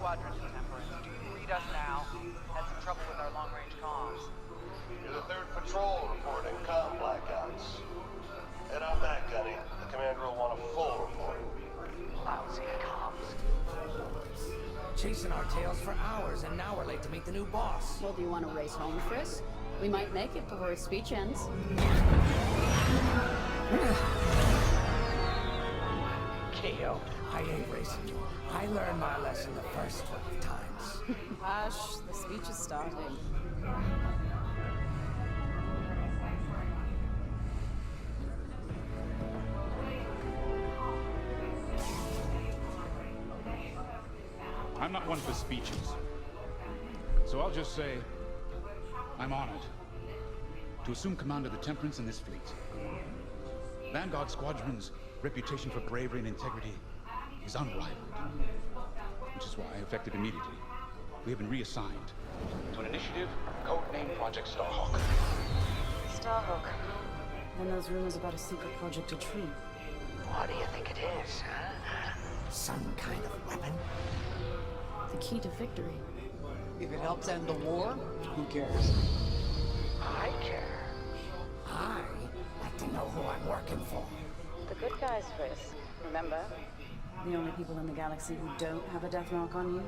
Squadrons in Temperance. Do you read us now? Had some trouble with our long-range comms. You're the 3rd patrol reporting comm blackouts. Head on back, Gunny. The commander will want a full report. Lousy comms. Chasing our tails for hours, and now we're late to meet the new boss. Well, do you want to race home, Frisk? We might make it before his speech ends. Keo. I ain't racing you. I learned my lesson the first 12 times. Hush, the speech is starting. I'm not one for speeches. So I'll just say, I'm honored to assume command of the Temperance in this fleet. Vanguard Squadron's reputation for bravery and integrity is unrivaled. Which is why, effective immediately, we have been reassigned to an initiative codenamed Project Starhawk. Starhawk. Then those rumors about a secret project are true. What do you think it is, huh? Some kind of weapon? The key to victory. If it helps end the war, who cares? I care. I like to know who I'm working for. The good guys, Frisk. Remember? The only people in the galaxy who don't have a death mark on you?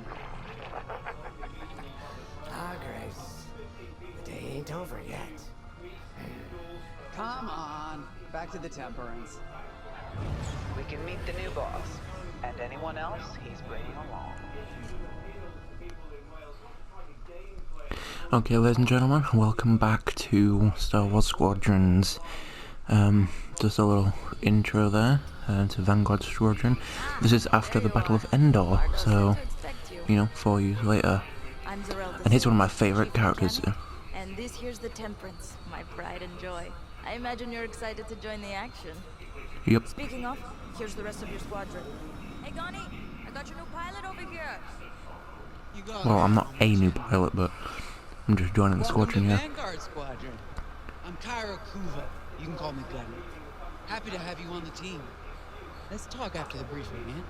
Grace. The day ain't over yet. Come on. Back to the Temperance. We can meet the new boss. And anyone else he's bringing along. Okay, ladies and gentlemen, welcome back to Star Wars Squadrons. Just a little intro there to Vanguard Squadron. This is after the Battle of Endor, so, you know, 4 years later. And he's one of my favourite characters. And this here's the Temperance, my pride and joy. I imagine you're excited to join the action. Yep. Speaking of, here's the rest of your squadron. Hey, Gonnie, I got your new pilot over here. Well, I'm not a new pilot, but I'm just joining the squadron, yeah. Vanguard Squadron. I'm Kyra Kuva. You can call me Gunny. Happy to have you on the team. Let's talk after the briefing, man.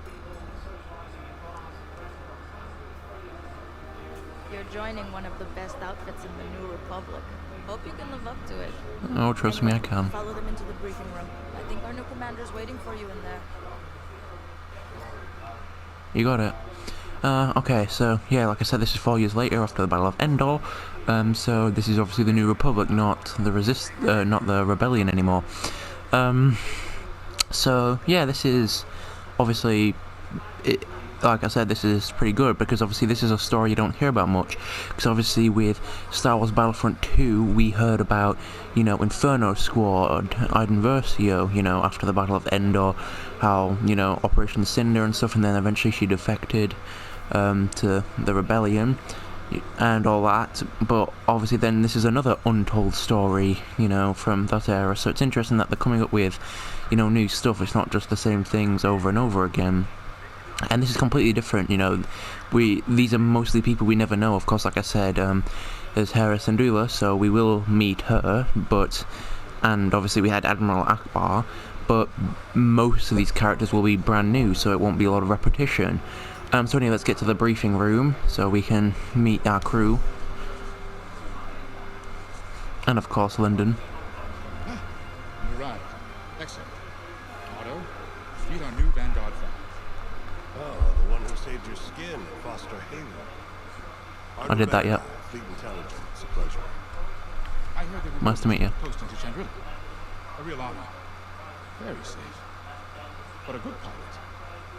You're joining one of the best outfits in the New Republic. Hope you can live up to it. Oh, trust me, I can. Follow them into the briefing room. I think our new commander's waiting for you in there. You got it. Okay, so, yeah, like I said, this is 4 years later after the Battle of Endor. So this is obviously the New Republic, not the Rebellion anymore. So, yeah, this is obviously, like I said, this is pretty good, because obviously this is a story you don't hear about much, because obviously with Star Wars Battlefront 2, we heard about, you know, Inferno Squad, Iden Versio, you know, after the Battle of Endor, how, you know, Operation Cinder and stuff, and then eventually she defected to the Rebellion, and all that, but obviously then this is another untold story, you know, from that era, so it's interesting that they're coming up with, you know, new stuff. It's not just the same things over and over again. And this is completely different, you know. These are mostly people we never know. Of course, like I said, there's Hera Syndulla, so we will meet her, and obviously we had Admiral Akbar, but most of these characters will be brand new, so it won't be a lot of repetition. So anyway, let's get to the briefing room, so we can meet our crew. And of course, Lyndon. You arrived. Excellent. Otto, meet our new Vanguard fan. Oh, the one who saved your skin at Foster Halo. I did that, yep. Fleet Intelligence. It's a pleasure. I heard they were Nice to meet you. posting to Chandrilla. A real honor. Very safe. But a good pilot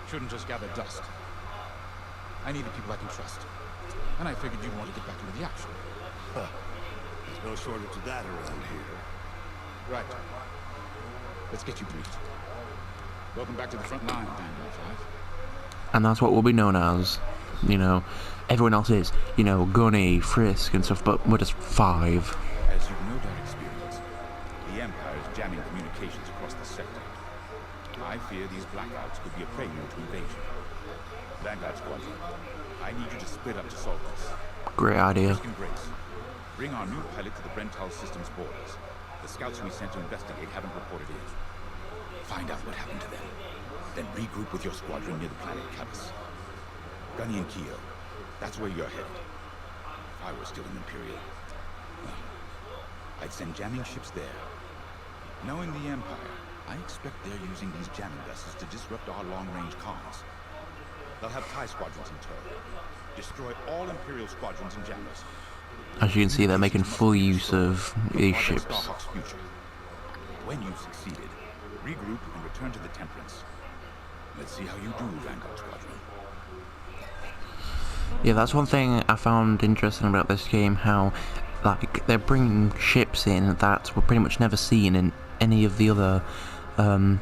shouldn't just gather dust. I needed people I can trust. And I figured you'd want to get back into the action. Huh. There's no shortage of that around here. Right. Let's get you briefed. Welcome back to the front line, Vanguard 5. And that's what we'll be known as, you know. Everyone else is, you know, Gunny, Frisk and stuff, but we're just 5. As you've no doubt experienced, the Empire is jamming communications across the sector. I fear these blackouts could be a prelude to invasion. Vanguard Squadron, I need you to split up to solve this. Great idea. First embrace. Bring our new pilot to the Brental Systems borders. The scouts we sent to investigate haven't reported in. Find out what happened to them. Then regroup with your squadron near the planet Callus. Gunny and Keo, That's where you're headed. If I were still an Imperial, well, I'd send jamming ships there. Knowing the Empire, I expect they're using these jamming vessels to disrupt our long-range comms. They'll have TIE squadrons in tow. Destroy all Imperial squadrons and jammers. As you can see, they're making full use of these ships. Starhawk's future. When you've succeeded, regroup and return to the Temperance. Let's see how you do, Vanguard Squadron. Yeah, that's one thing I found interesting about this game, how like they're bringing ships in that were pretty much never seen in any of the other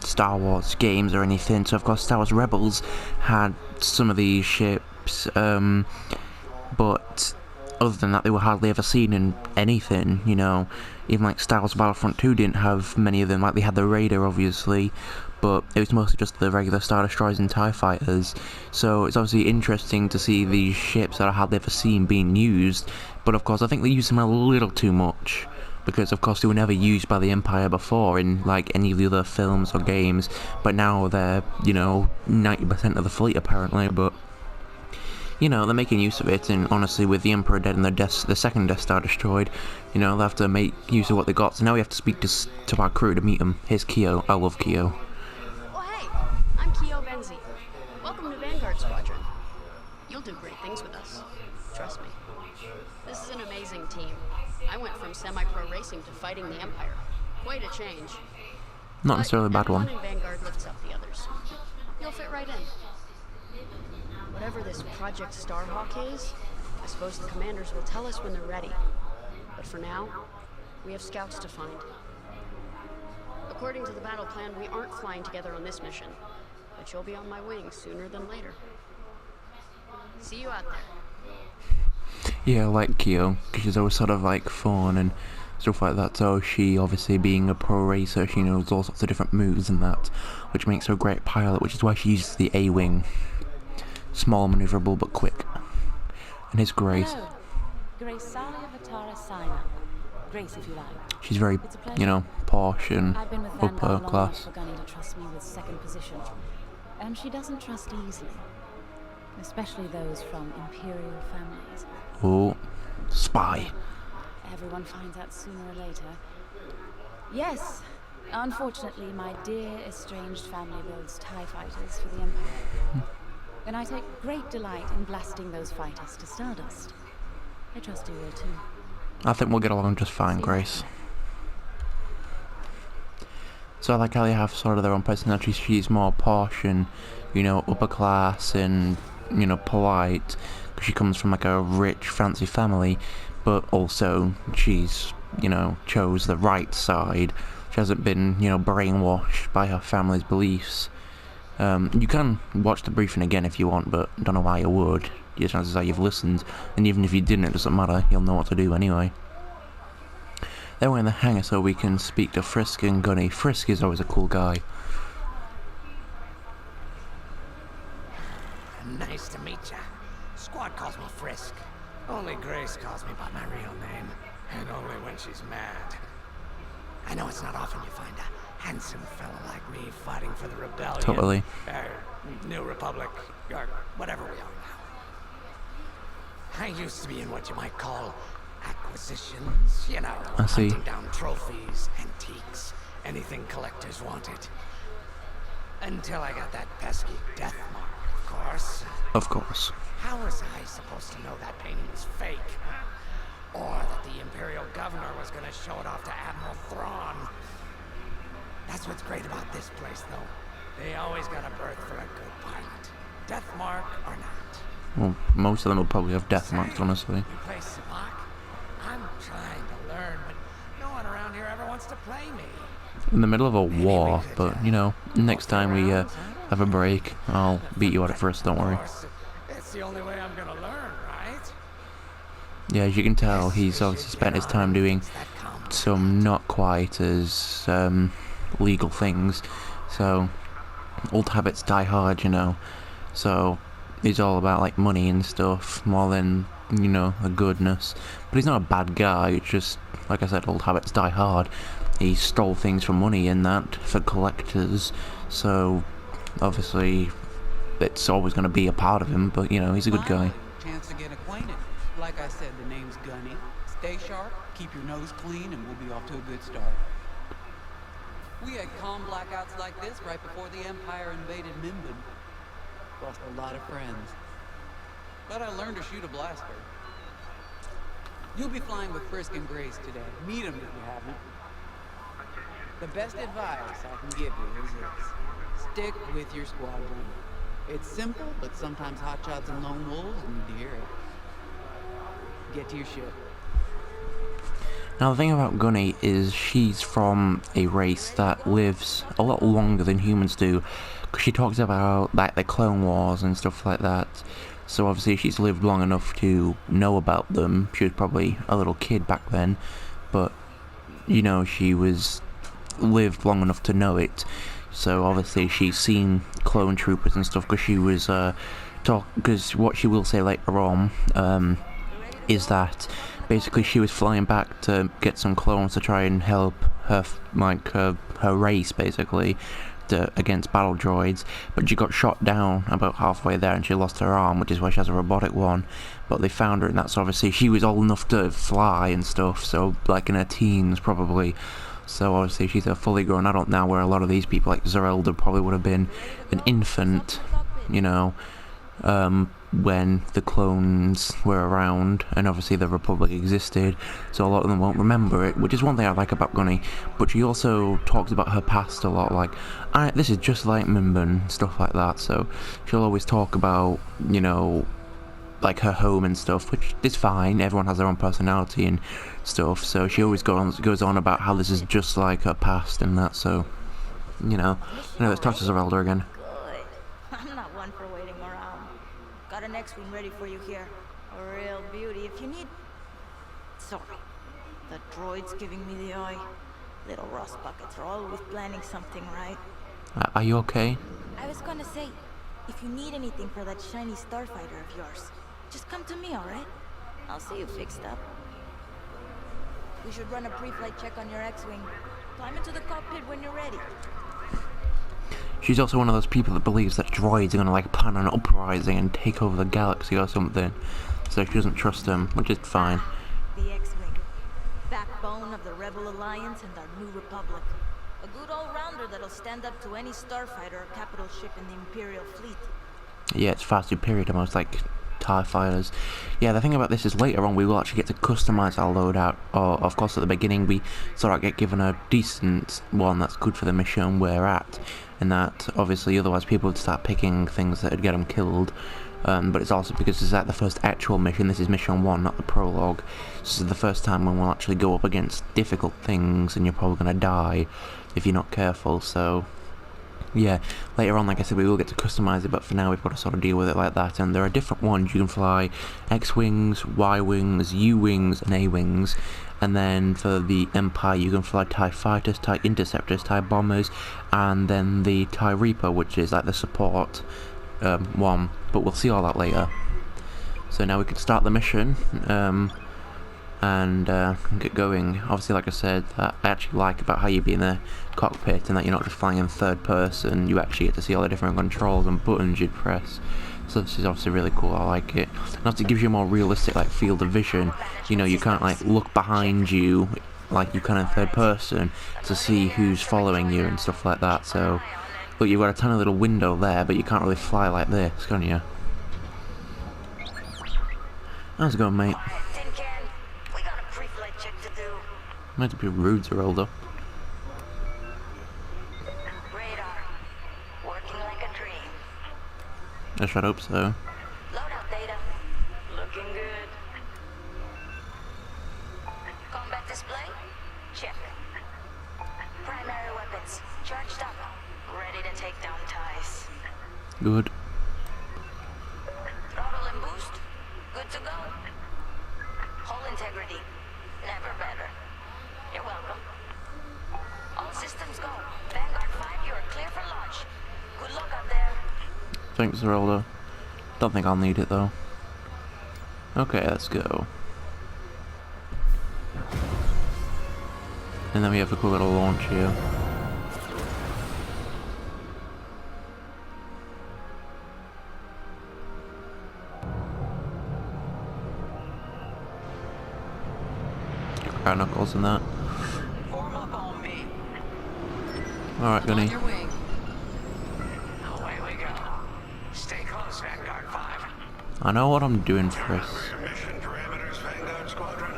Star Wars games or anything. So of course Star Wars Rebels had some of these ships, but other than that they were hardly ever seen in anything, you know. Even like Star Wars Battlefront 2 didn't have many of them. Like they had the Raider obviously, but it was mostly just the regular Star Destroyers and TIE Fighters. So it's obviously interesting to see these ships that I hardly ever seen being used, but of course I think they use them a little too much, because of course they were never used by the Empire before in like any of the other films or games, but now they're, you know, 90% of the fleet apparently. But you know, they're making use of it, and honestly with the Emperor dead and the second Death Star destroyed, you know, they have to make use of what they got. So now we have to speak to our crew to meet them. Here's Keo. I love Keo. Oh hey, I'm Keo Benzi. Welcome to Vanguard Squadron. You'll do great things with us. Trust me. This is an amazing team. I went from semi-pro racing to fighting the Empire. Quite a change. Not necessarily a bad one. Everyone in Vanguard lifts up the others. You'll fit right in. Whatever this Project Starhawk is, I suppose the commanders will tell us when they're ready. But for now, we have scouts to find. According to the battle plan, we aren't flying together on this mission, but you'll be on my wing sooner than later. See you out there. Yeah, I like Keo, because she's always sort of like fun and stuff like that. So she, obviously being a pro racer, she knows all sorts of different moves and that, which makes her a great pilot, which is why she uses the A-Wing. Small, maneuverable, but quick. And his Grace. Hello. Grace Sally of Atara Sina. Grace, if you like. She's very, you know, posh and I've been with upper Vanguard long class. enough for Gunny to trust me with second position. And she doesn't trust easily. Especially those from Imperial families. Oh, spy. Everyone finds out sooner or later. Yes, unfortunately, my dear estranged family builds TIE fighters for the Empire. And I take great delight in blasting those fighters to stardust. I trust you will too. I think we'll get along just fine, Grace. So I like how they have sort of their own personality. She's more posh and, you know, upper class and, you know, polite, because she comes from like a rich, fancy family, but also she's, you know, chose the right side. She hasn't been, you know, brainwashed by her family's beliefs. You can watch the briefing again if you want, but I don't know why you would. Your chances are you've listened, and even if you didn't, it doesn't matter. You'll know what to do anyway. Then we're in the hangar so we can speak to Frisk and Gunny. Frisk is always a cool guy. Nice to meet ya. Squad calls me Frisk. Only Grace calls me by my real name, and only when she's mad. I know it's not often you find a handsome fella like me fighting for the rebellion. Totally. New Republic, or whatever we are now. I used to be in what you might call acquisitions, you know, I see. hunting down trophies, antiques, anything collectors wanted. Until I got that pesky death mark, of course. Of course. How was I supposed to know that painting was fake? Or that the Imperial Governor was gonna show it off to Admiral Thrawn? That's what's great about this place, though. They always got a berth for a good pilot. Death mark or not. Well, most of them will probably have death marks, honestly. You play Sabak? I'm trying to learn, but no one around here ever wants to play me. In the middle of a war, but, you know, next time we have a break, I'll beat you at it first, don't worry. It's the only way I'm gonna learn, right? Yeah, as you can tell, he's obviously spent his time doing some not quite as legal things, so old habits die hard, you know. So he's all about like money and stuff more than, you know, the goodness. But he's not a bad guy. It's just, like I said, old habits die hard. He stole things for money and that for collectors, so obviously it's always going to be a part of him. But you know, he's a good guy. Chance to get acquainted. Like I said, the name's Gunny. Stay sharp, keep your nose clean, and we'll be off to a good start. We had calm blackouts like this right before the Empire invaded Minbin. Lost a lot of friends. But I learned to shoot a blaster. You'll be flying with Frisk and Grace today. Meet them if you haven't. The best advice I can give you is this. Stick with your squadron. It's simple, but sometimes hotshots and lone wolves need to hear it. Get to your ship. Now the thing about Gunny is she's from a race that lives a lot longer than humans do, because she talks about like the Clone Wars and stuff like that. So obviously she's lived long enough to know about them. She was probably a little kid back then, but you know, she was lived long enough to know it. So obviously she's seen clone troopers and stuff, because she was because what she will say later on is that basically she was flying back to get some clones to try and help her her race basically against battle droids, but she got shot down about halfway there and she lost her arm, which is why she has a robotic one. But they found her, and that's obviously she was old enough to fly and stuff, so like in her teens probably. So obviously she's a fully grown adult now, where a lot of these people like Zerelda probably would have been an infant, you know, when the clones were around, and obviously the Republic existed, so a lot of them won't remember it, which is one thing I like about Gunny. But she also talks about her past a lot, like, this is just like Minbin, stuff like that, so she'll always talk about, you know, like her home and stuff, which is fine, everyone has their own personality and stuff, so she always goes on about how this is just like her past and that, so, you know. Anyway, let's talk to Zerelda again. Good. I'm not one for waiting around. Got an X-Wing ready for you here. A real beauty if you need... Sorry. The droid's giving me the eye. Little rust buckets are always planning something, right? Are you okay? I was gonna say, if you need anything for that shiny starfighter of yours, just come to me, alright? I'll see you fixed up. We should run a pre-flight check on your X-Wing. Climb into the cockpit when you're ready. She's also one of those people that believes that droids are gonna like plan an uprising and take over the galaxy or something. So she doesn't trust them, which is fine. The X-Wing. Backbone of the Rebel Alliance and our new Republic. A good all-rounder that'll stand up to any starfighter or capital ship in the Imperial fleet. Yeah, it's far superior to most like TIE fighters. Yeah, the thing about this is later on we will actually get to customize our loadout. Or of course at the beginning we sort of get given a decent one that's good for the mission we're at, and that obviously otherwise people would start picking things that would get them killed. But it's also because this is like the first actual mission. This is mission 1, not the prologue. This is the first time when we'll actually go up against difficult things, and you're probably going to die if you're not careful. So yeah, later on, like I said, we will get to customize it, but for now we've got to sort of deal with it like that. And there are different ones. You can fly X-Wings, Y-Wings, U-Wings, and A-Wings. And then for the Empire, you can fly TIE Fighters, TIE Interceptors, TIE Bombers, and then the TIE Reaper, which is like the support one. But we'll see all that later. So now we can start the mission and get going. Obviously, like I said, I actually like about how you be in the cockpit and that you're not just flying in third person. You actually get to see all the different controls and buttons you'd press. So this is obviously really cool. I like it. And also it gives you a more realistic like field of vision. You know, you can't like look behind you like you can in third person to see who's following you and stuff like that. So look, you've got a tiny little window there, but you can't really fly like this, can you? How's it going, mate? We got a pre-flight check to do. Might be rude, Zerelda. Radar. Working like a dream. I should hope so. Loadout data. Looking good. Combat display? Check. Primary weapons. Charged up. Ready to take down TIEs. Good. Throttle and boost. Good to go. Hull integrity. Never better. You're welcome. All systems go. Vanguard 5, you're clear for launch. Good luck out there. Thanks, Zerelda. Don't think I'll need it though. Okay, let's go. And then we have a cool little launch here. Brown knuckles and that. Form up on me. Alright, On Gunny. your wing. Away we go. Stay close, Vanguard 5. I know what I'm doing, Chris. Mission parameters, Vanguard Squadron.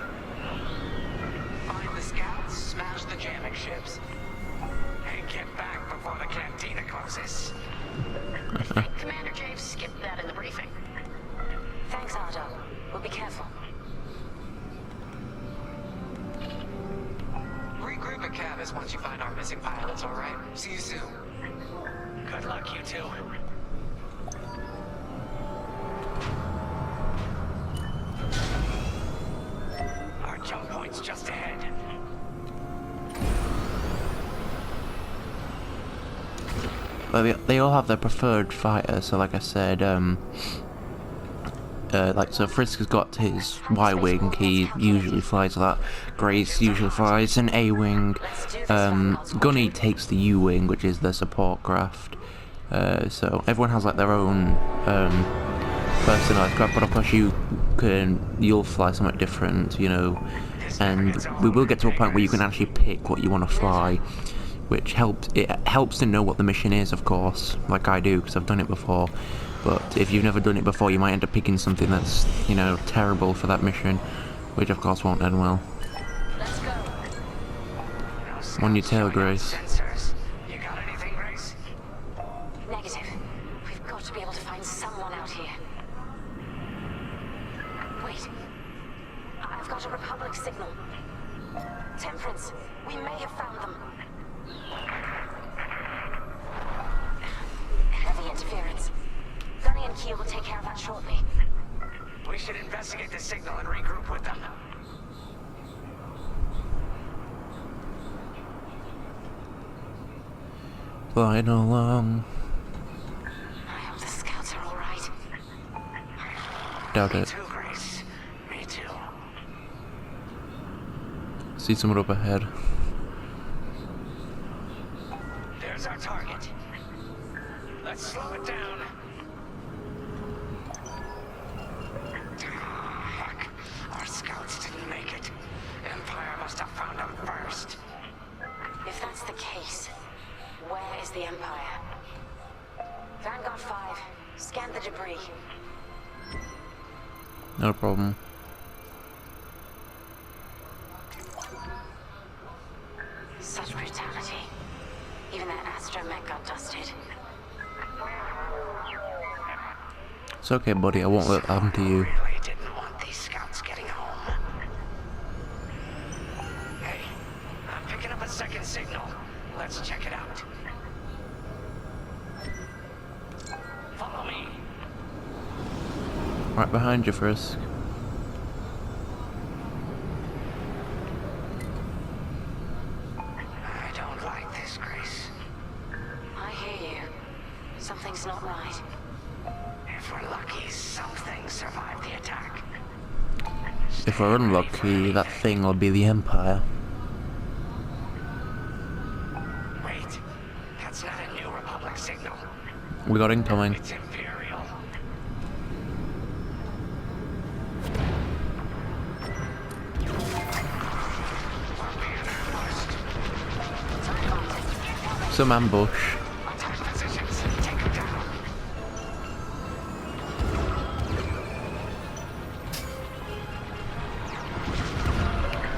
Find the scouts, smash the jamming ships. And get back before the cantina closes. Commander Javes skipped that in the briefing. Thanks, Ardo. We'll be careful. Regroup at Cavis once you find our missing pilots, alright? See you soon. Good luck, you two. Our jump point's just ahead. But they all have their preferred fighter, so like I said, like, so Frisk has got his Y-Wing, he usually flies that, Grace usually flies an A-Wing, Gunny takes the U-Wing, which is the support craft, so everyone has like their own personalised craft, but of course you'll fly something different, you know, and we will get to a point where you can actually pick what you want to fly, which helps to know what the mission is, of course, like I do, because I've done it before. But if you've never done it before, you might end up picking something that's, you know, terrible for that mission, which of course won't end well. Let's go. On your tail, Grace. Sensors. You got anything, Grace? Negative. We've got to be able to find someone out here. Wait. I've got a Republic signal. Temperance. We may have found them. Heavy interference. Gunny and Keel will take care of that shortly. We should investigate the signal and regroup with them. Flying along. I hope the scouts are alright. Doubt Me it. too, Grace. Me too. See someone up ahead. There's our target. Let's slow it down. Heck, our scouts didn't make it. Empire must have found them first. If that's the case, where is the Empire? Vanguard 5, scan the debris. No problem. Such brutality. Even that astromech got dusted. It's okay, buddy, I won't let that happen to you. Really didn't want these scouts getting home. Hey, I'm picking up a second signal. Let's check it out. Follow me. Right behind you, Frisk. I don't like this, Grace. I hear you. Something's not right. If we're lucky, something survived the attack. If we're unlucky, that thing will be the Empire. Wait, that's not a New Republic signal. We got incoming. It's Imperial. We're being ambushed. Some ambush. Attack positions. Take them down.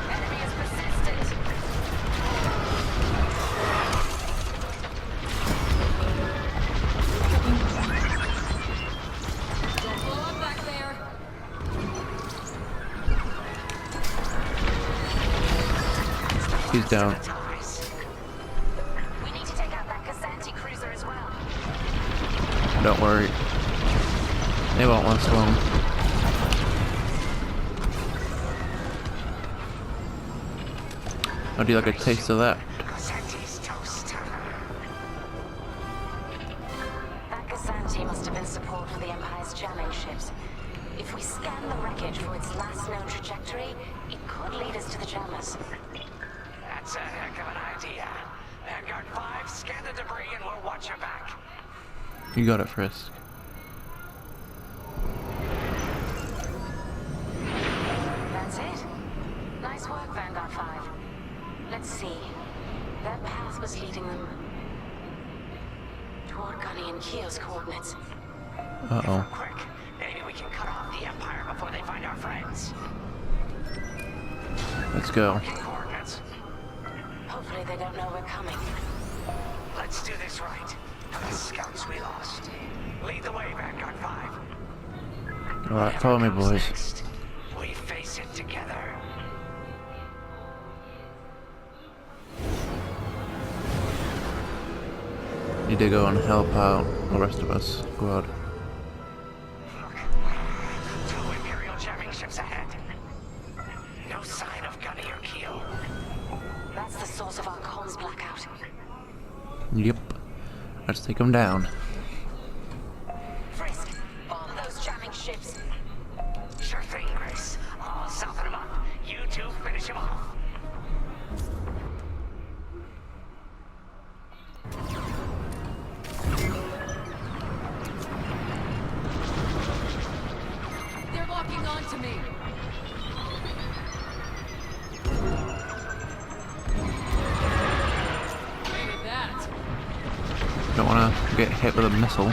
Enemy is persistent. Don't blow up back there. He's down. Ties. We need to take out that Cassanti cruiser as well. Don't worry. They won't last long. How do you like a taste of that? Cassetti's toast. That Cassanti must have been support for the Empire's jamming ships. If we scan the wreckage for its last known trajectory, it could lead us to the jammers. That's a heck of an idea. Vanguard 5, scan the debris and we'll watch your back. You got it, Frisk. That's it. Nice work, Vanguard see. That path was leading them toward Gunny and Keo's coordinates. Uh-oh. Quick, maybe we can cut off the Empire before they find our friends. Let's go. Working coordinates. Hopefully they don't know we're coming. Let's do this right. For the scouts we lost. Lead the way, Vanguard 5. Alright, follow me, boys. Next, we face it together. Need to go and help out the rest of us. Squad. Look, 2 Imperial jamming ships ahead. No sign of Gunny or Keel. That's the source of our comms blackout. Yep. Let's take them down. Frisk, bomb those jamming ships. Sure thing, Grace. I'll soften him up. You two finish him off. They're locking onto me. Hated that. Don't want to get hit with a missile.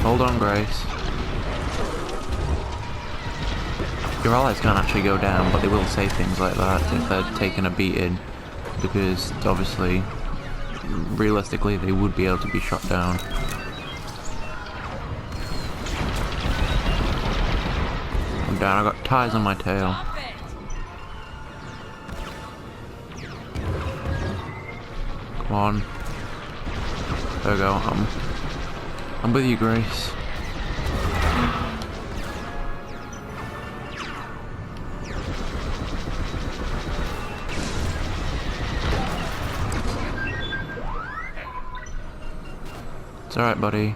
Hold on, Grace. Your allies can't actually go down, but they will say things like that if they're taking a beating, because obviously, realistically, they would be able to be shot down. I'm down. I got ties on my tail. Stop it. Come on. There we go. I'm with you, Grace. It's alright, buddy.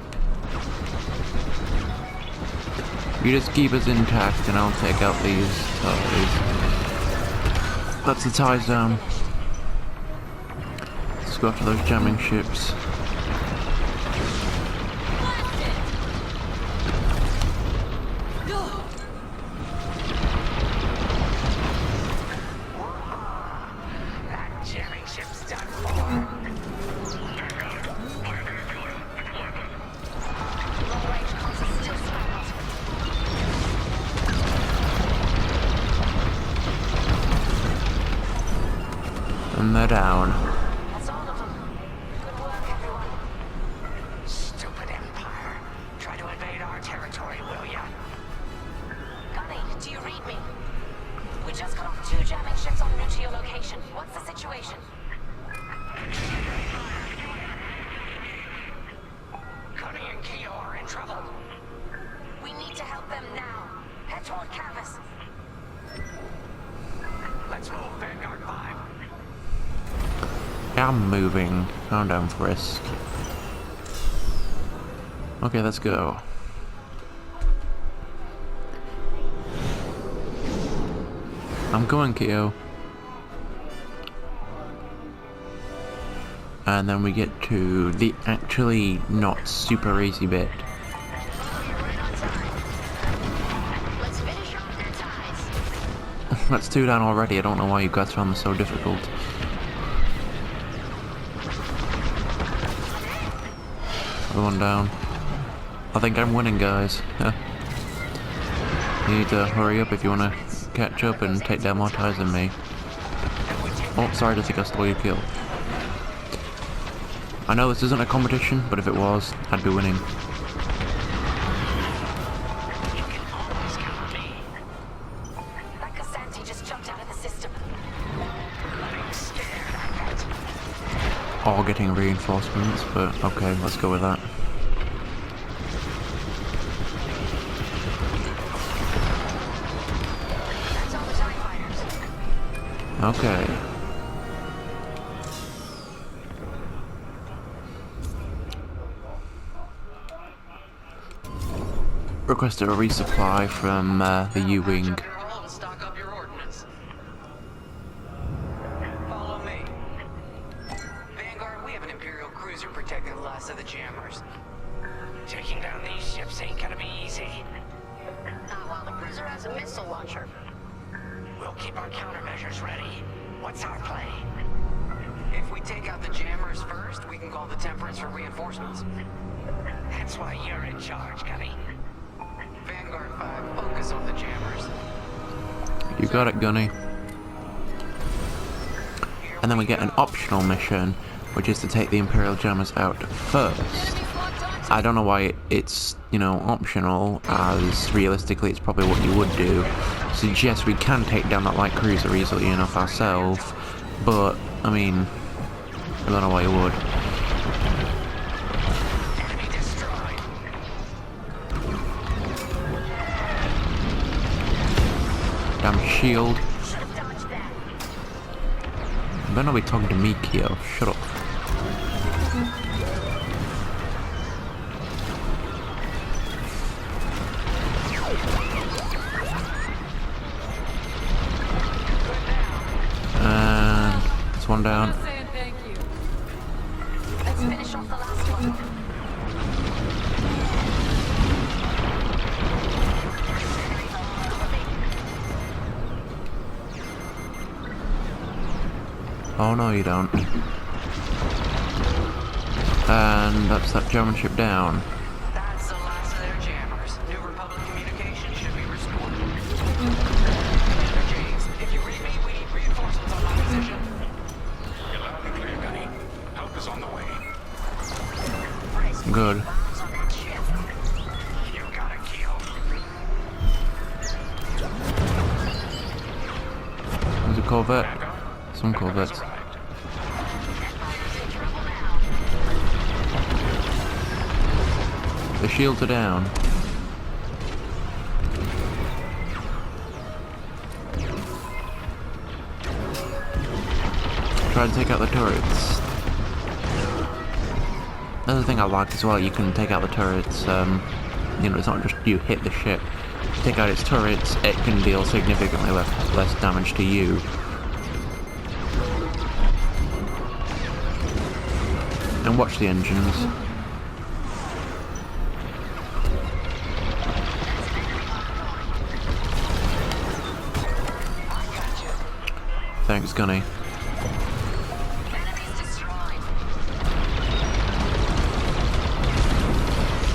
You just keep us intact and I'll take out these ties. That's the ties down. Let's go after those jamming ships. That jamming ship's done for. And they're down. That's all of them. Good work, everyone. Stupid Empire. Try to invade our territory, will ya? Gunny, do you read me? We just got off 2 jamming ships en route to your location. What's the situation? Gunny and Keo are in trouble. We need to help them now. Head toward campus. Let's move, Vanguard 5. I'm moving. Calm down, Frisk. Okay, let's go. I'm going, Keo. And then we get to the actually not super easy bit. Let's finish off their ties. That's 2 down already. I don't know why you guys found this so difficult. One down. I think I'm winning, guys. Yeah. You need to hurry up if you want to catch up and take down more ties than me. Oh, sorry, I think I stole your kill. I know this isn't a competition, but if it was, I'd be winning. That Cassanti just jumped out of the system. All getting reinforcements, but okay, let's go with that. That's all the TIE fighters. Okay. Request a resupply from the U-Wing. Stock up your ordnance. Follow me. Vanguard, we have an Imperial cruiser protecting the last of the jammers. Taking down these ships ain't gonna be easy. Not while the cruiser has a missile launcher. We'll keep our countermeasures ready. What's our plan? If we take out the jammers first, we can call the Temperance for reinforcements. That's why you're in charge, Gunny. Vanguard 5, focus on the jammers. You got it, Gunny. And then we get an optional mission, which is to take the Imperial jammers out first. I don't know why it's, you know, optional, as realistically it's probably what you would do. Suggests we can take down that light cruiser easily enough ourselves, but, I mean, I don't know why you would. Damn shield. You better not be talking to me, Kyo. Shut up. And there's one down. Let's finish off the last one. Oh no, you don't. And that's that German ship down. That's the last of their jammers. New Republic communication should be restored. Commander James, if you read me, we need reinforcements on my position. You're loud and clear, Gunny. Help is on the way. Good. You got it, Keel. There's a Corvette. Some Corvettes. The shields are down. Try to take out the turrets. Another thing I like as well, you can take out the turrets, you know, it's not just you hit the ship. If you take out its turrets, it can deal significantly less damage to you. And watch the engines. Thanks, Gunny.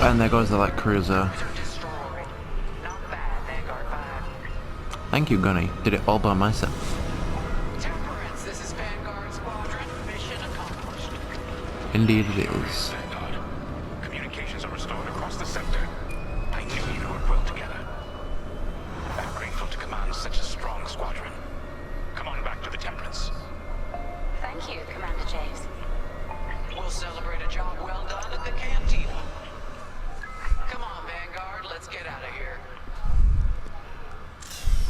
And there goes the light cruiser. Thank you, Gunny. Did it all by myself. Temperance, this is Vanguard Squadron. Mission accomplished. Indeed it is. Vanguard. Communications are restored across the sector. I knew you would work well together. I'm grateful to command such a strong squadron. Come on back to the Temperance. Thank you, Commander James. We'll celebrate a job well done at the cantina. Come on, Vanguard, let's get out of here.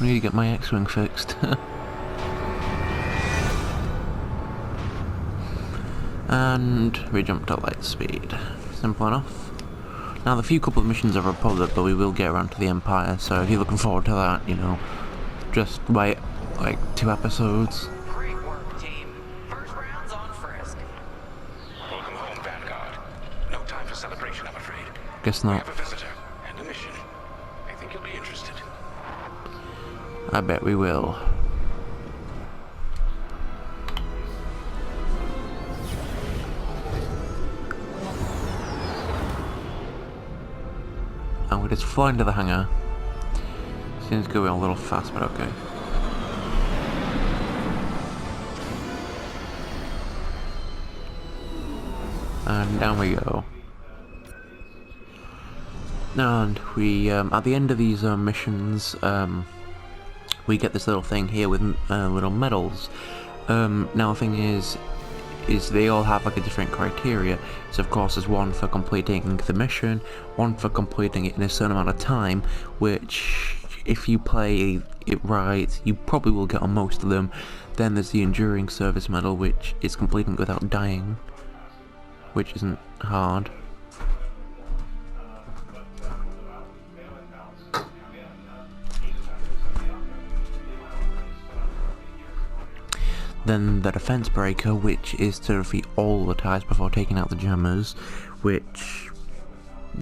I need to get my X-Wing fixed. And we jump to light speed. Simple enough. Now the few couple of missions are Republic, but we will get around to the Empire, so if you're looking forward to that, you know, just wait like 2 episodes. Great work, team. First round's on Frisk. Welcome home, Vanguard. No time for celebration, I'm afraid. Guess We not. have a visitor and a mission. I think you'll be interested. I bet we will. And we just fly into the hangar. Seems going a little fast, but okay. And down we go. And we, at the end of these missions, we get this little thing here with little medals. Now the thing is they all have like a different criteria. So of course there's one for completing the mission, one for completing it in a certain amount of time, which if you play it right, you probably will get on most of them. Then there's the Enduring Service Medal, which is completing without dying, which isn't hard. Then the Defense Breaker, which is to defeat all the TIEs before taking out the jammers, which,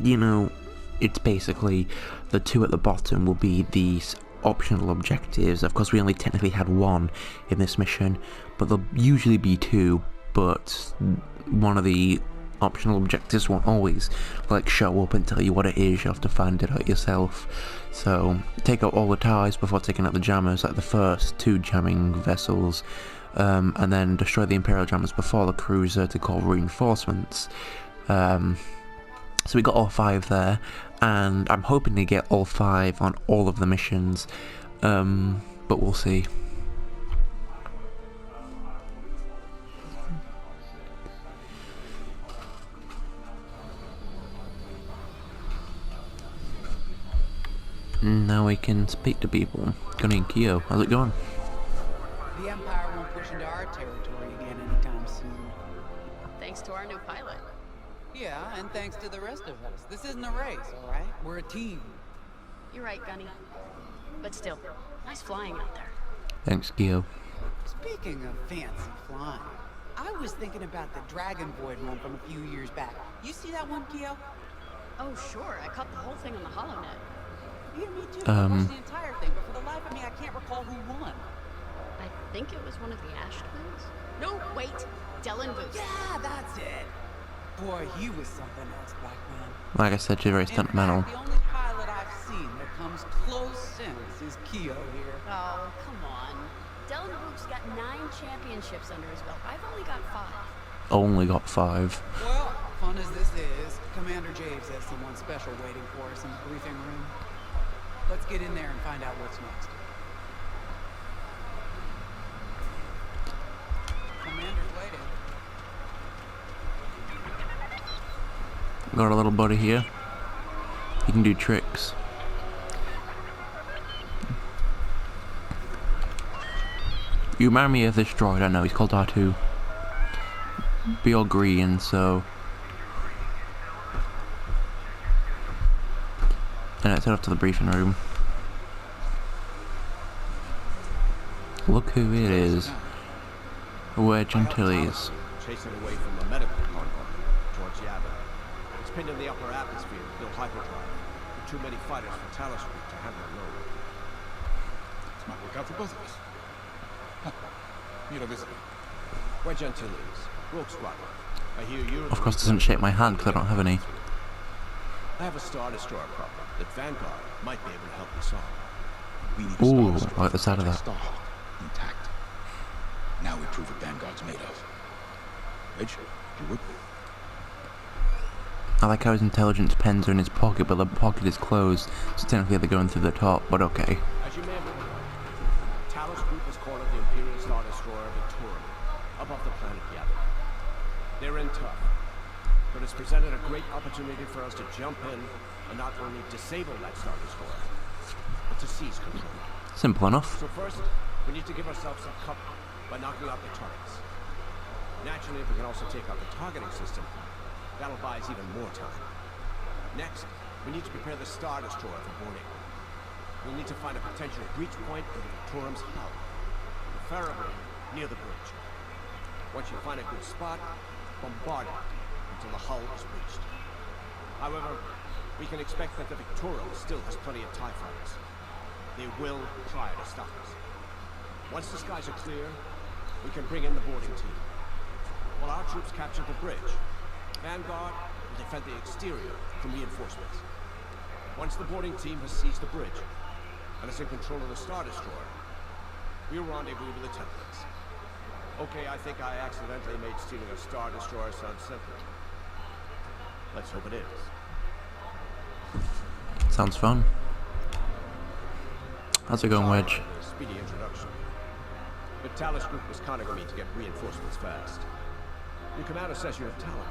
you know, it's basically the 2 at the bottom will be the optional objectives. Of course, we only technically had one in this mission, but there'll usually be two, but one of the optional objectives won't always like show up and tell you what it is. You have to find it out yourself. So take out all the TIEs before taking out the jammers, like the first 2 jamming vessels, and then destroy the Imperial jammers before the cruiser to call reinforcements. So we got all 5 there, and I'm hoping to get all 5 on all of the missions, but we'll see. Now we can speak to people. Gunny and Kyo, how's it going? The Empire won't push into our territory again anytime soon. Thanks to our new pilot. Yeah, and thanks to the rest of us. This isn't a race, alright? We're a team. You're right, Gunny. But still, nice flying out there. Thanks, Kyo. Speaking of fancy flying, I was thinking about the Dragon Void one from a few years back. You see that one, Kyo? Oh, sure. I caught the whole thing on the HoloNet. Yeah, me too. I watched the entire thing, but for the life of me, I can't recall who won. I think it was one of the Ash twins. No, wait. Dylan Booth. Yeah, that's it. Boy, he was something else, Black Man. Like I said, she's very sentimental. The only pilot I've seen that comes close since is Kyo here. Oh, come on. Dylan Booth's got 9 championships under his belt. I've only got 5. Only got 5. Well, fun as this is, Commander Javes has someone special waiting for us in the briefing room. Let's get in there and find out what's next. Commander's waiting. Got a little buddy here. He can do tricks. You remind me of this droid I know, he's called R2. Be all green, so... And let's head off to the briefing room. Look who it is. Wedge Antilles. Chasing away from the medical convoy, George Yavin. It's pinned in the upper atmosphere, no hyperdrive. Too many fighters for Talos Group to handle a load. This might work out for both of us. Huh. You're a visitor. Wedge Antilles, Rogue Squadron. I hear you're... Of course, doesn't shake my hand because I don't have any. I have a Star Destroyer problem that Vanguard might be able to help me solve. We need a Star Ooh, Destroyer I like the side of that. Starhawk, intact. Now we prove what Vanguard's made of. Wedge, you would? I like how his intelligence pens are in his pocket, but the pocket is closed, so technically they're going through the top, but okay. As you may have heard, Talos Group has cornered the Imperial Star Destroyer Victorian above the planet Yavin. They're in tough, but it's presented a great opportunity for us to jump in and not only disable that Star Destroyer, but to seize control. Simple enough. So first, we need to give ourselves some cover by knocking out the turrets. Naturally, if we can also take out the targeting system, that'll buy us even more time. Next, we need to prepare the Star Destroyer for boarding. We'll need to find a potential breach point in the Victorium's hull, preferably near the bridge. Once you find a good spot, bombard it until the hull is breached. However, we can expect that the Victorium still has plenty of TIE fighters. They will try to stop us. Once the skies are clear, we can bring in the boarding team. While our troops capture the bridge, Vanguard will defend the exterior from reinforcements. Once the boarding team has seized the bridge and is in control of the Star Destroyer, we'll rendezvous with the Templars. Okay, I think I accidentally made stealing a Star Destroyer sound simple. Let's hope it is. Sounds fun. How's it going, Wedge? Speedy introduction. But Talos Group was counting on me to get reinforcements fast. Your commander says you have talent.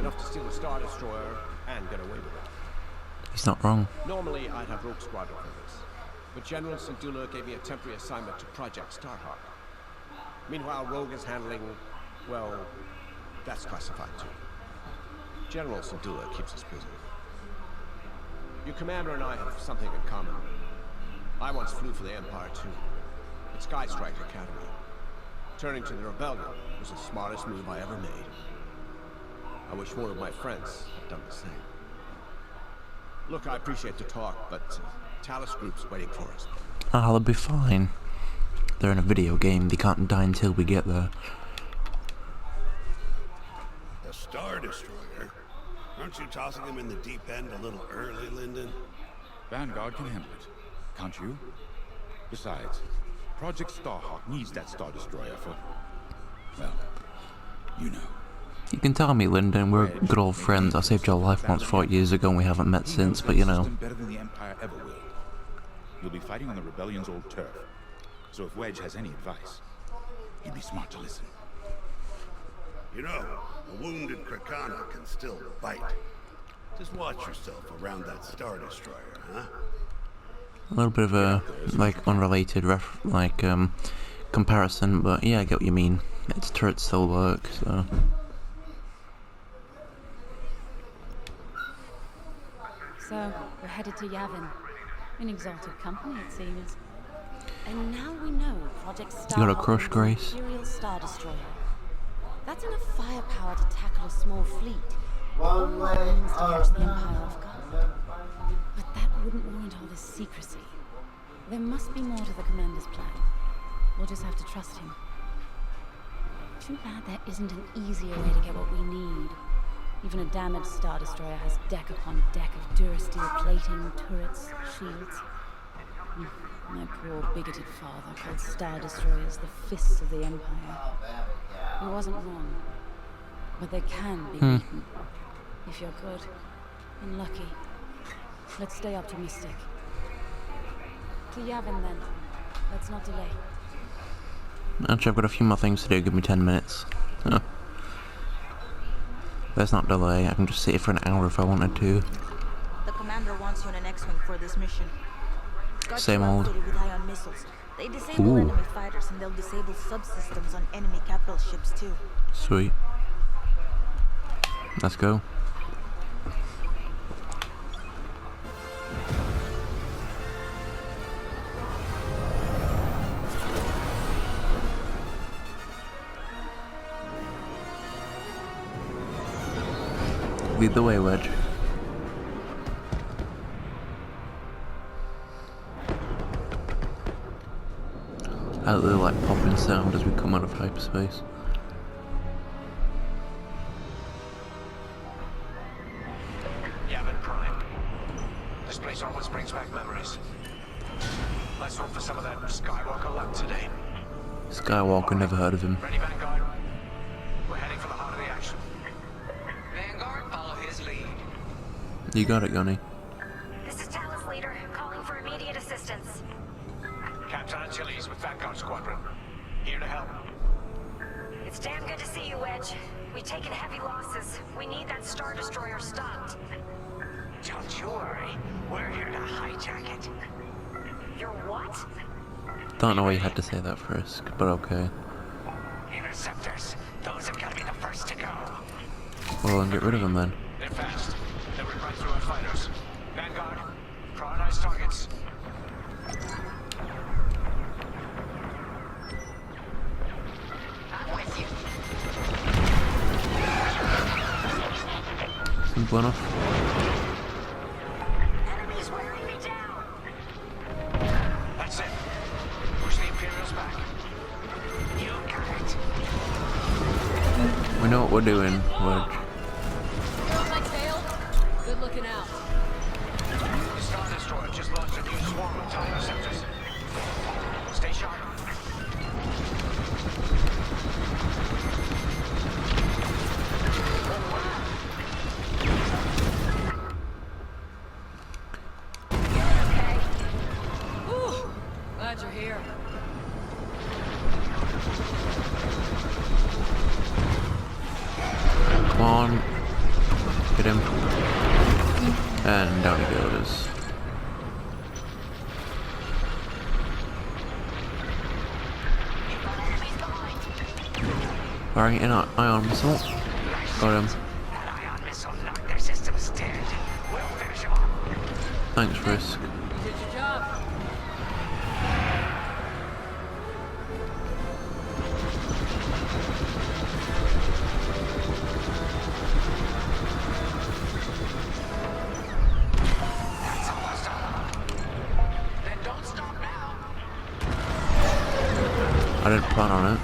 Enough to steal a Star Destroyer and get away with it. He's not wrong. Normally, I'd have Rogue Squadron for this. But General Syndulla gave me a temporary assignment to Project Starhawk. Meanwhile, Rogue is handling, well, that's classified too. General Syndulla keeps us busy. Your commander and I have something in common. I once flew for the Empire too. At Sky Strike Academy. Turning to the rebellion was the smartest move I ever made. I wish more of my friends had done the same. Look, I appreciate the talk, but Talus group's waiting for us. Oh, they'll be fine. They're in a video game. They can't die until we get there. A Star Destroyer? Aren't you tossing him in the deep end a little early, Lyndon? Vanguard can handle it. Can't you? Besides, Project Starhawk needs that Star Destroyer for... well, you know. You can tell me, Lyndon, we're good old friends. I saved your life once 4 years ago and we haven't met since, but you know. Better than the Empire ever will. You'll be fighting on the Rebellion's old turf. So if Wedge has any advice, he'd be smart to listen. You know, a wounded Krakana can still bite. Just watch yourself around that Star Destroyer, huh? A little bit of a, like, unrelated comparison, but yeah, I get what you mean. Its turrets still work, so... So, we're headed to Yavin. In exalted company, it seems. And now we know Project Star. You got a crush, Grace? Imperial Star Destroyer. That's enough firepower to tackle a small fleet. All that means to catch the Empire off guard. But that wouldn't warrant all this secrecy. There must be more to the Commander's plan. We'll just have to trust him. Too bad there isn't an easier way to get what we need. Even a damaged Star Destroyer has deck upon deck of Durasteel plating, turrets, shields. My poor bigoted father called Star Destroyers the fists of the Empire. He wasn't wrong. But they can be beaten. If you're good and lucky. Let's stay optimistic. To Yavin then. Let's not delay. Actually, I've got a few more things to do. Give me 10 minutes. Oh. Let's not delay. I can just sit here for an hour if I wanted to. The commander wants you in an X-wing for this mission. Same old. With ion missiles. They disable enemy fighters and they'll disable subsystems on enemy capital ships too. Sweet. Let's go. Lead the way, Wedge. I really like popping sound as we come out of hyperspace. Yavin Prime. This place always brings back memories. Let's hope for some of that Skywalker luck today. Skywalker, never heard of him. Ready, Vanguard? We're heading for the heart of the action. Vanguard, follow his lead. You got it, Gunny. This is Talus Leader, calling for immediate assistance. Captain Antilles with Vanguard Squadron. Here to help. It's damn good to see you, Wedge. We've taken heavy losses. We need that Star Destroyer stopped. Don't you worry. We're here to hijack it. You're what? Don't know why you had to say that first, but okay. Interceptors. Those are gonna be the first to go. Well, then get rid of them then. They're fast. They rip right through our fighters. Vanguard, prioritize targets. I'm with you. Simple enough. Enemies wearing me down. That's it. Push the Imperials back. You got it. We know what we're doing, Wedge. Good looking out. The Star Destroyer just launched a new swarm of TIE interceptors. Stay sharp. Glad you're here. Come on. Hit him. And down he goes. Firing in an ion missile. Got him. That ion missile knocked their systems dead. We'll finish them off. Thanks, Risk. You did your job. That's almost all. plan on it.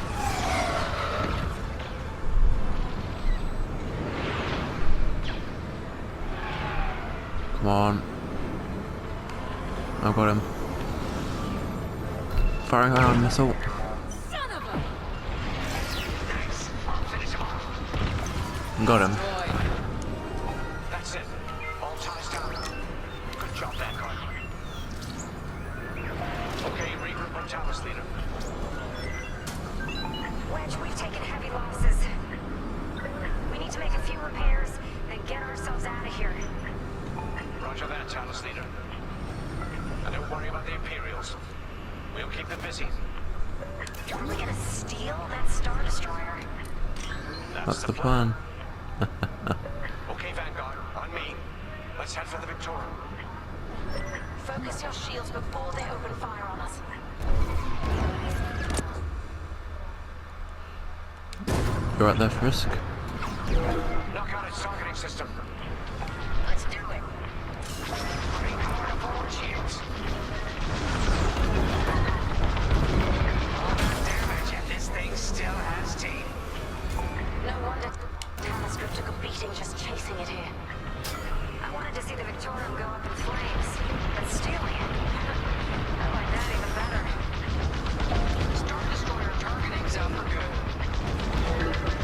Come on. I've got him. Firing ion missile. Got him. That's it. All ties down. Good job, Vanguard. Okay, regroup on Thomas, leader. Wedge, we've taken heavy losses. We need to make a few repairs and get ourselves out of here. Roger that, Talus leader. And don't worry about the Imperials. We'll keep them busy. You're only gonna steal that Star Destroyer? That's the plan. Okay, Vanguard, on me. Let's head for the Victoria. Focus your shields before they open fire on us. You're right there, Frisk. Knock out its targeting system. Let's do it. Bring power to forward shields. All that damage, and this thing still has teeth. No wonder Telescope took a beating just chasing it here. I wanted to see the Victorium go up in flames, but stealing it? I like that even better. Star Destroyer targeting's out for good.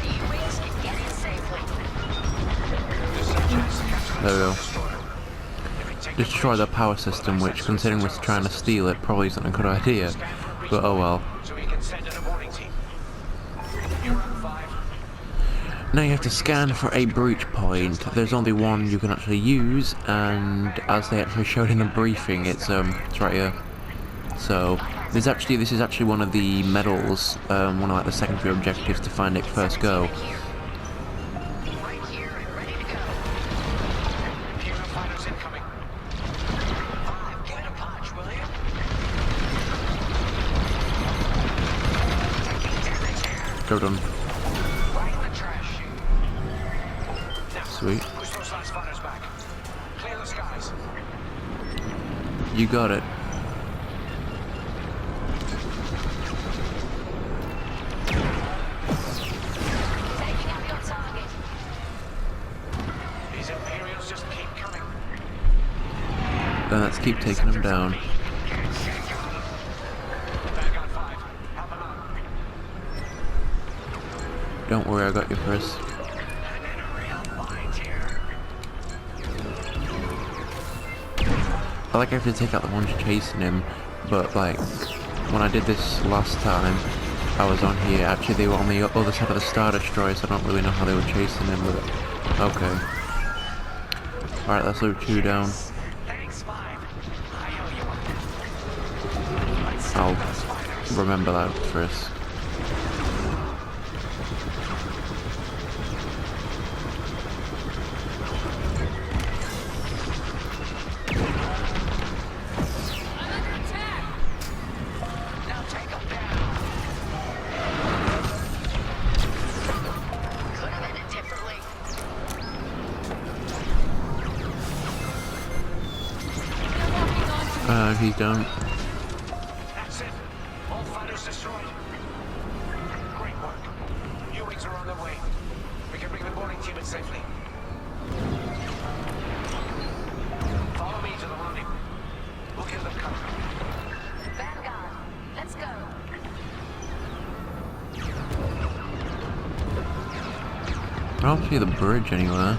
The U-Wings can get in safely. There we go. Destroy the power system, which, considering we're trying to steal it, probably isn't a good idea. But oh well. So we can send in a warning team. You're on 5. Now you have to scan for a breach point. There's only one you can actually use, and as they actually showed in the briefing, it's right here. So this is actually one of the medals, one of like the secondary objectives to find it first go. Right here and ready to go. Imperial fighters incoming. 5, get a punch, will you? Taking damage here. Go done. Right in the trash. Now, Sweet. push those last fighters back. Clear the skies. You got it. Taking out your target. These Imperials just keep coming. Then let's keep taking them down. Vanguard 5, help them out. Don't worry, I got you first. I'm in a real bind here. I like having to take out the ones chasing him, but like when I did this last time, I was on here. Actually, they were on the other side of the Star Destroyer, so I don't really know how they were chasing him. But okay. All right, let's loot 2 down. Thanks, 5. I owe you one. Let's see I'll those fighters. remember that first. Now take them down. Could have ended differently. He's down. That's it. All fighters destroyed. Great work. U-Wings are on their way. We can bring the boarding team in safely. Follow me to the landing. We'll give them cover. Vanguard, let's go. I don't see the bridge anywhere.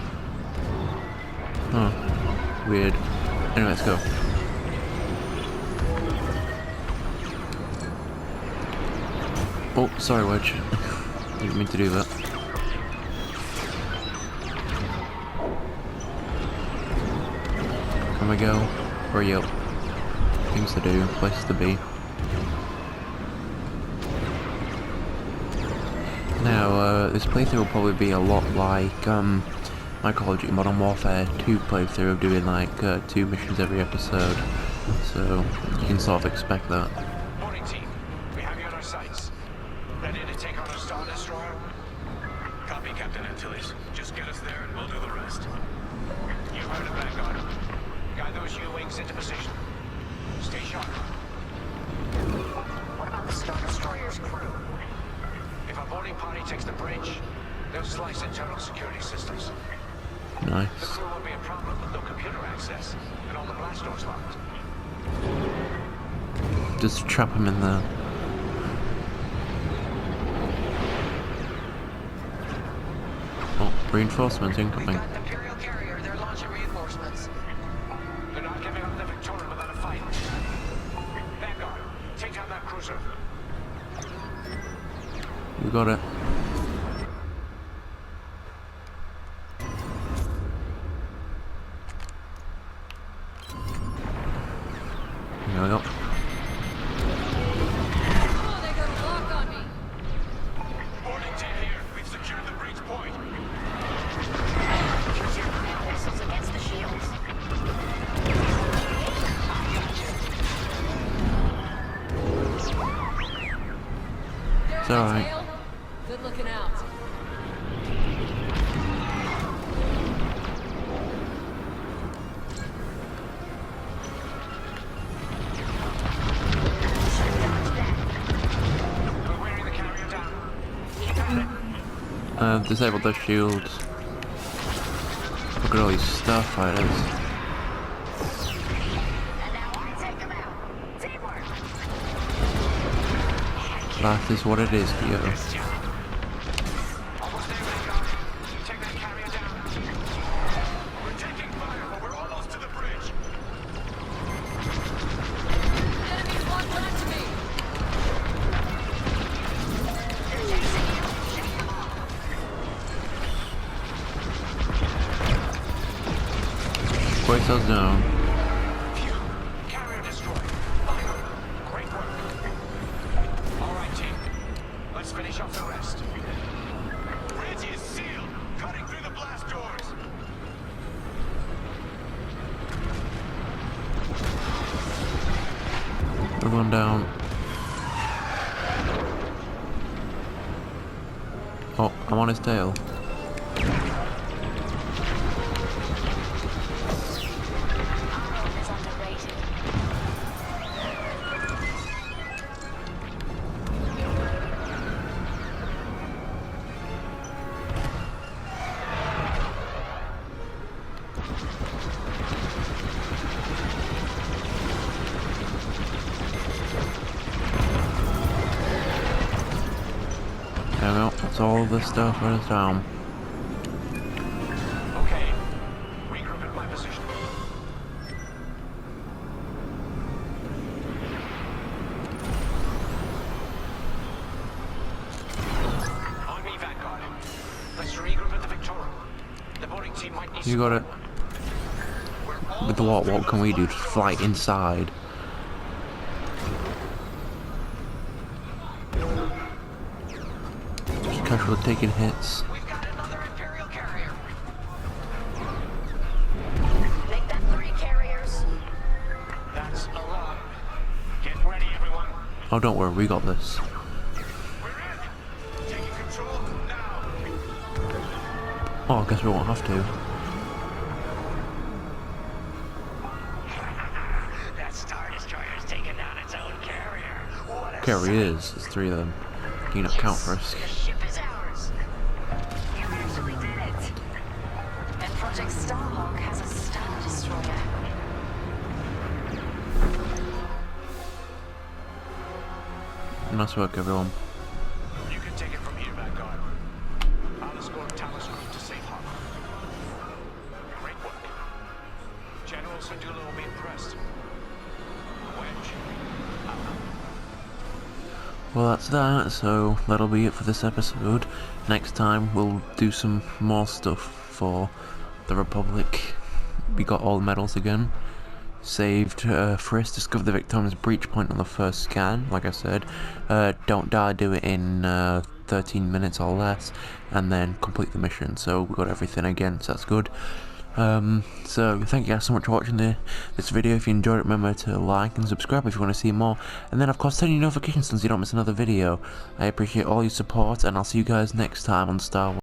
Huh. Weird. Anyway, let's go. Oh, sorry, Wedge. Didn't mean to do that. Can we go? Or yep. Things to do, places to be. Now, this playthrough will probably be a lot like my Call of Duty Modern Warfare 2 playthrough of doing like 2 missions every episode. So you can sort of expect that. Boarding team, we have you on our sights. Ready to take on a Star Destroyer? Copy, Captain Antilles. Just get us there and we'll do the rest. You heard it, Vanguard. Guide those U-Wings into position. Stay sharp. What about the Star Destroyer's crew? boarding party takes the bridge, they'll slice internal security systems. The Nice. crew won't be a problem with no computer access, and all the blast doors locked. Just trap him in there. Oh, reinforcements incoming. We've got an Imperial carrier. They're launching reinforcements. They're not giving up the Victorian without a fight. Vanguard, take down that cruiser. We got it. Here we go. Boarding team here. We've secured the breach point. Use your ground missiles against the shields. It's alright. Good looking out. We're wearing the carrier down. Disabled their shields. Look at all these starfighters. And now I take them out. Teamwork. That is what it is here. Almost there, Vanguard. Take that carrier down. We're taking fire, but we're almost to the bridge. Enemies locked onto me. They're chasing you. Shake them off. Quite so down. Phew. Carrier destroyed. Fire. Great work. All right, team. Let's finish off the rest. Bridge is sealed. Cutting through the blast doors. Another one down. Oh, I'm on his tail. Iron is underrated. There we go. That's all the stuff right down. Okay. Regroup at my position. On me, Vanguard. Let's regroup at the Victoria. The boarding team might need You got it. With the what can we do? Just fly inside. Just casually taking hits. We've got another Imperial carrier. Make that 3 carriers. That's a lot. Get ready, everyone. Oh, don't worry, we got this. We're in. Taking control now. Oh, I guess we won't have to. That Star Destroyer's taken down its own carrier. What a Carriers, there's 3 of them. Can you not count for us? The ship is ours. You actually did it. And Project Starhawk has a Star Destroyer. Nice work, everyone. You can take it from here, Vanguard. I'll escort Talus Group to safe harbor. Great work. General Sedula will be impressed. Wedge. Well, that's that, so that'll be it for this episode. Next time we'll do some more stuff for the Republic. We got all the medals again. Saved Frisk, discovered the Victorian's breach point on the first scan, like I said. Don't die, do it in 13 minutes or less, and then complete the mission. So we got everything again, so that's good. So thank you guys so much for watching this video. If you enjoyed it, remember to like and subscribe if you want to see more, and then of course turn your notifications so you don't miss another video. I appreciate all your support, and I'll see you guys next time on Star Wars.